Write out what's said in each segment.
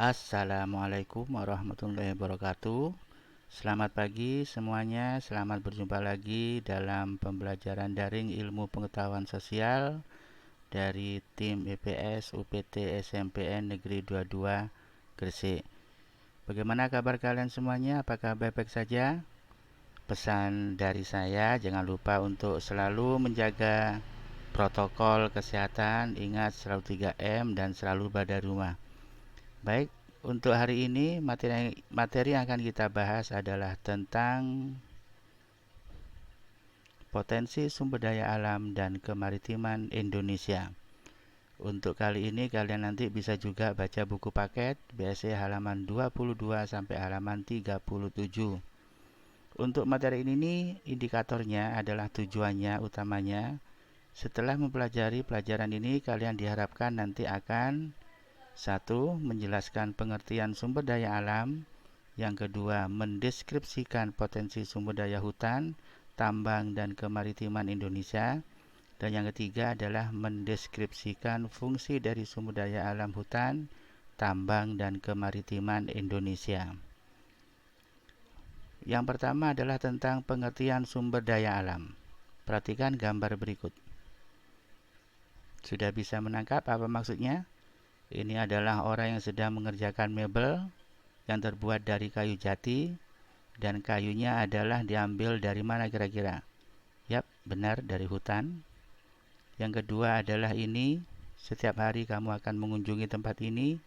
Assalamualaikum warahmatullahi wabarakatuh. Selamat pagi semuanya. Selamat berjumpa lagi dalam pembelajaran daring ilmu pengetahuan sosial dari tim EPS UPT SMPN Negeri 22 Gresik. Bagaimana kabar kalian semuanya? Apakah baik-baik saja? Pesan dari saya, jangan lupa untuk selalu menjaga protokol kesehatan. Ingat selalu 3M dan selalu pada rumah. Baik, untuk hari ini materi yang akan kita bahas adalah tentang potensi sumber daya alam dan kemaritiman Indonesia. Untuk kali ini kalian nanti bisa juga baca buku paket BSC halaman 22 sampai halaman 37. Untuk materi ini indikatornya adalah tujuannya utamanya. Setelah mempelajari pelajaran ini kalian diharapkan nanti akan 1. Menjelaskan pengertian sumber daya alam. Yang kedua, mendeskripsikan potensi sumber daya hutan, tambang, dan kemaritiman Indonesia. Dan yang ketiga adalah mendeskripsikan fungsi dari sumber daya alam hutan, tambang, dan kemaritiman Indonesia. Yang pertama adalah tentang pengertian sumber daya alam. Perhatikan gambar berikut. Sudah bisa menangkap apa maksudnya? Ini adalah orang yang sedang mengerjakan mebel yang terbuat dari kayu jati, dan kayunya adalah diambil dari mana kira-kira? Yap, benar, dari hutan. Yang kedua adalah ini, setiap hari kamu akan mengunjungi tempat ini,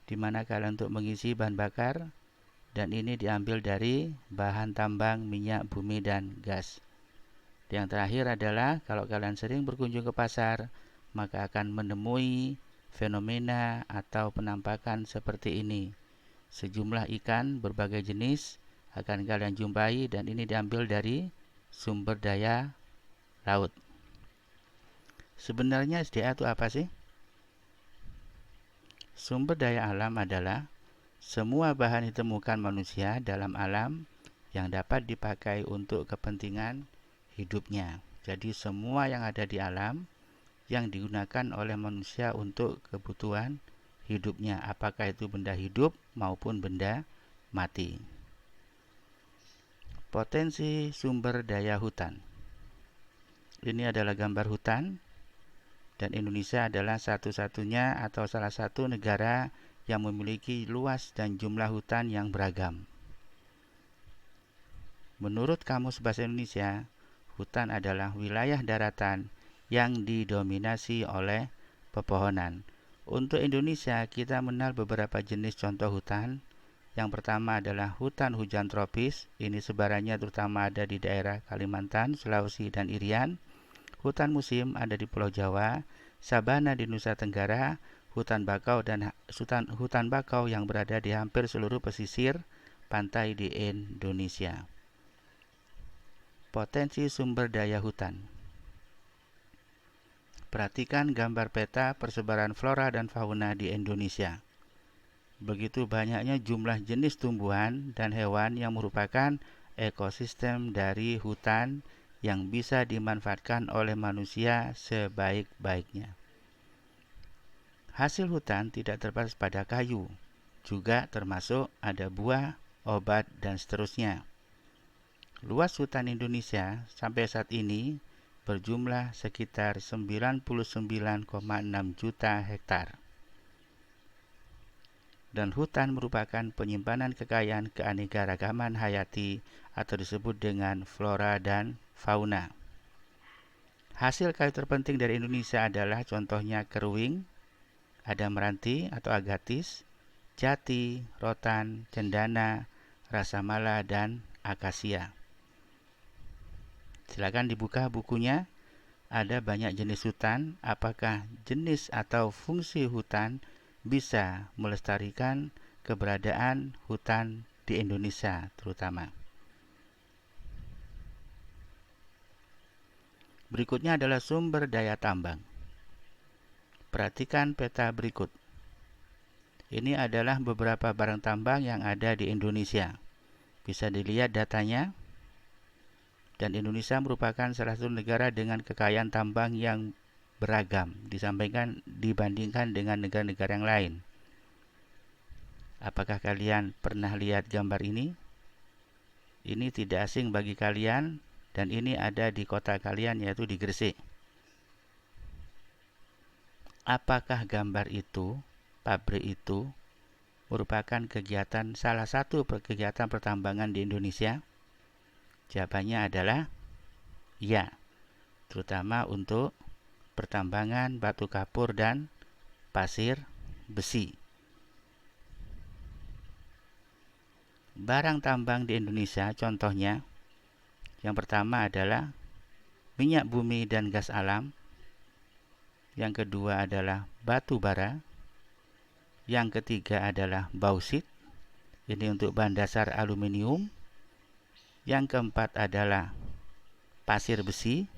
di mana kalian untuk mengisi bahan bakar, dan ini diambil dari bahan tambang, minyak, bumi, dan gas. Yang terakhir adalah, kalau kalian sering berkunjung ke pasar, maka akan menemui fenomena atau penampakan seperti ini. Sejumlah ikan berbagai jenis akan kalian jumpai, dan ini diambil dari sumber daya laut. Sebenarnya SDA itu apa sih? Sumber daya alam adalah semua bahan ditemukan manusia dalam alam yang dapat dipakai untuk kepentingan hidupnya. Jadi semua yang ada di alam yang digunakan oleh manusia untuk kebutuhan hidupnya, apakah itu benda hidup maupun benda mati. Potensi sumber daya hutan. Ini adalah gambar hutan, dan Indonesia adalah satu-satunya atau salah satu negara yang memiliki luas dan jumlah hutan yang beragam. Menurut Kamus Bahasa Indonesia, hutan adalah wilayah daratan yang didominasi oleh pepohonan. Untuk Indonesia, kita mengenal beberapa jenis contoh hutan. Yang pertama adalah hutan hujan tropis. Ini sebarannya terutama ada di daerah Kalimantan, Sulawesi, dan Irian. Hutan musim ada di Pulau Jawa, sabana di Nusa Tenggara, hutan bakau dan hutan bakau yang berada di hampir seluruh pesisir pantai di Indonesia. Potensi sumber daya hutan. Perhatikan gambar peta persebaran flora dan fauna di Indonesia. Begitu banyaknya jumlah jenis tumbuhan dan hewan yang merupakan ekosistem dari hutan yang bisa dimanfaatkan oleh manusia sebaik-baiknya. Hasil hutan tidak terbatas pada kayu, juga termasuk ada buah, obat, dan seterusnya. Luas hutan Indonesia sampai saat ini berjumlah sekitar 99,6 juta hektar. Dan hutan merupakan penyimpanan kekayaan keanekaragaman hayati atau disebut dengan flora dan fauna. Hasil kayu terpenting dari Indonesia adalah contohnya keruing, ada meranti atau agatis, jati, rotan, cendana, rasamala, dan akasia. Silakan dibuka bukunya. Ada banyak jenis hutan. Apakah jenis atau fungsi hutan bisa melestarikan keberadaan hutan di Indonesia terutama? Berikutnya adalah sumber daya tambang. Perhatikan peta berikut. Ini adalah beberapa barang tambang yang ada di Indonesia. Bisa dilihat datanya. Dan Indonesia merupakan salah satu negara dengan kekayaan tambang yang beragam dibandingkan dengan negara-negara yang lain. Apakah kalian pernah lihat gambar ini? Ini tidak asing bagi kalian dan ini ada di kota kalian, yaitu di Gresik. Apakah gambar itu, pabrik itu, merupakan salah satu kegiatan pertambangan di Indonesia? Jawabannya adalah ya, terutama untuk pertambangan batu kapur dan pasir besi. Barang tambang di Indonesia contohnya, yang pertama adalah minyak bumi dan gas alam. Yang kedua adalah batu bara. Yang ketiga adalah bauksit. Ini untuk bahan dasar aluminium. Yang keempat adalah pasir besi.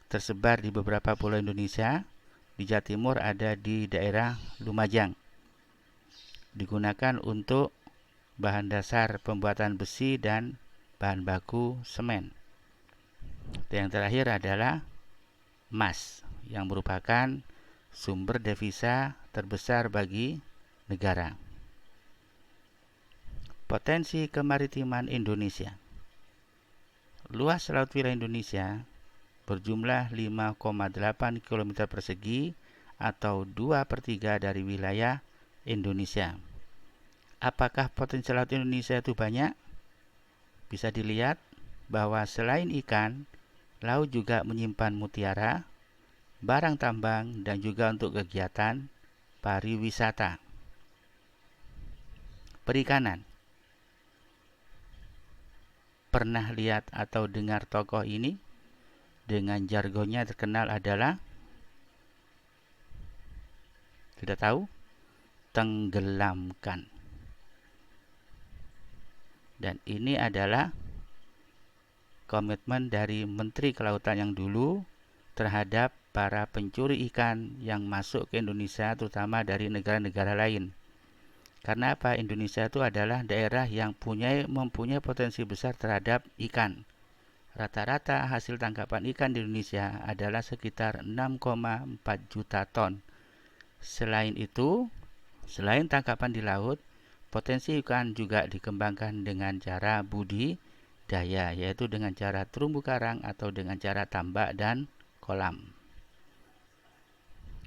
Tersebar di beberapa pulau Indonesia. Di Jawa Timur ada di daerah Lumajang. Digunakan untuk bahan dasar pembuatan besi dan bahan baku semen. Dan yang terakhir adalah emas, yang merupakan sumber devisa terbesar bagi negara. Potensi kemaritiman Indonesia. Luas laut wilayah Indonesia berjumlah 5,8 km persegi atau 2/3 dari wilayah Indonesia. Apakah potensi laut Indonesia itu banyak? Bisa dilihat bahwa selain ikan, laut juga menyimpan mutiara, barang tambang, dan juga untuk kegiatan pariwisata. Perikanan. Pernah lihat atau dengar tokoh ini? Dengan jargonnya terkenal adalah, tidak tahu, tenggelamkan. Dan ini adalah komitmen dari Menteri Kelautan yang dulu terhadap para pencuri ikan yang masuk ke Indonesia, terutama dari negara-negara lain. Karena apa? Indonesia itu adalah daerah yang mempunyai potensi besar terhadap ikan. Rata-rata hasil tangkapan ikan di Indonesia adalah sekitar 6,4 juta ton. Selain itu, selain tangkapan di laut, potensi ikan juga dikembangkan dengan cara budidaya, yaitu dengan cara terumbu karang atau dengan cara tambak dan kolam.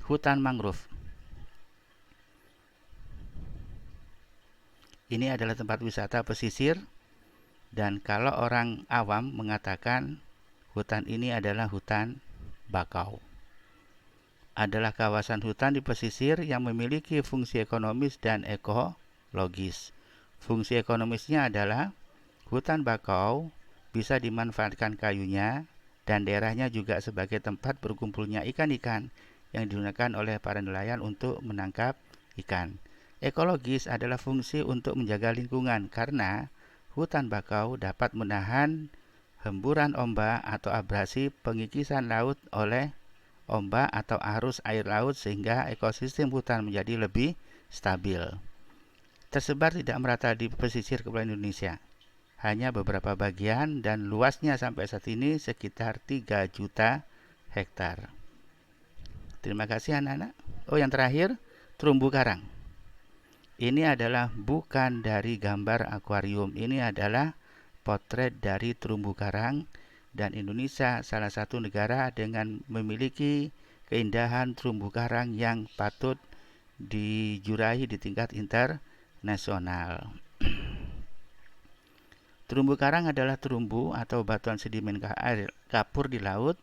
Hutan mangrove. Ini adalah tempat wisata pesisir, dan kalau orang awam mengatakan hutan ini adalah hutan bakau. Adalah kawasan hutan di pesisir yang memiliki fungsi ekonomis dan ekologis. Fungsi ekonomisnya adalah hutan bakau bisa dimanfaatkan kayunya dan daerahnya juga sebagai tempat berkumpulnya ikan-ikan yang digunakan oleh para nelayan untuk menangkap ikan. Ekologis adalah fungsi untuk menjaga lingkungan karena hutan bakau dapat menahan hemburan ombak atau abrasi pengikisan laut oleh ombak atau arus air laut sehingga ekosistem hutan menjadi lebih stabil. Tersebar tidak merata di pesisir kepulauan Indonesia. Hanya beberapa bagian dan luasnya sampai saat ini sekitar 3 juta hektar. Terima kasih anak-anak. Oh, yang terakhir, terumbu karang. Ini adalah bukan dari gambar akuarium. Ini adalah potret dari terumbu karang, dan Indonesia salah satu negara dengan memiliki keindahan terumbu karang yang patut dijurahi di tingkat internasional. Terumbu karang adalah terumbu atau batuan sedimen air kapur di laut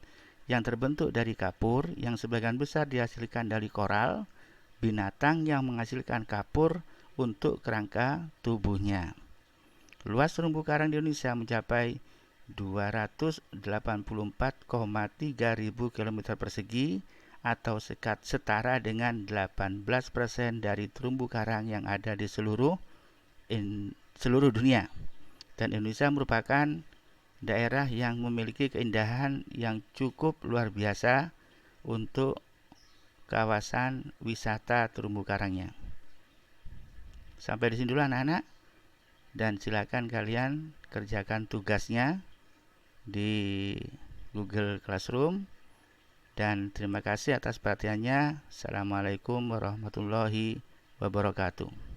yang terbentuk dari kapur yang sebagian besar dihasilkan dari koral, binatang yang menghasilkan kapur untuk kerangka tubuhnya. Luas terumbu karang di Indonesia mencapai 284,3 ribu km persegi atau setara dengan 18% dari terumbu karang yang ada di seluruh dunia. Dan Indonesia merupakan daerah yang memiliki keindahan yang cukup luar biasa untuk kawasan wisata terumbu karangnya. Sampai di sini dulu anak-anak, dan silakan kalian kerjakan tugasnya di Google Classroom, dan terima kasih atas perhatiannya. Assalamualaikum warahmatullahi wabarakatuh.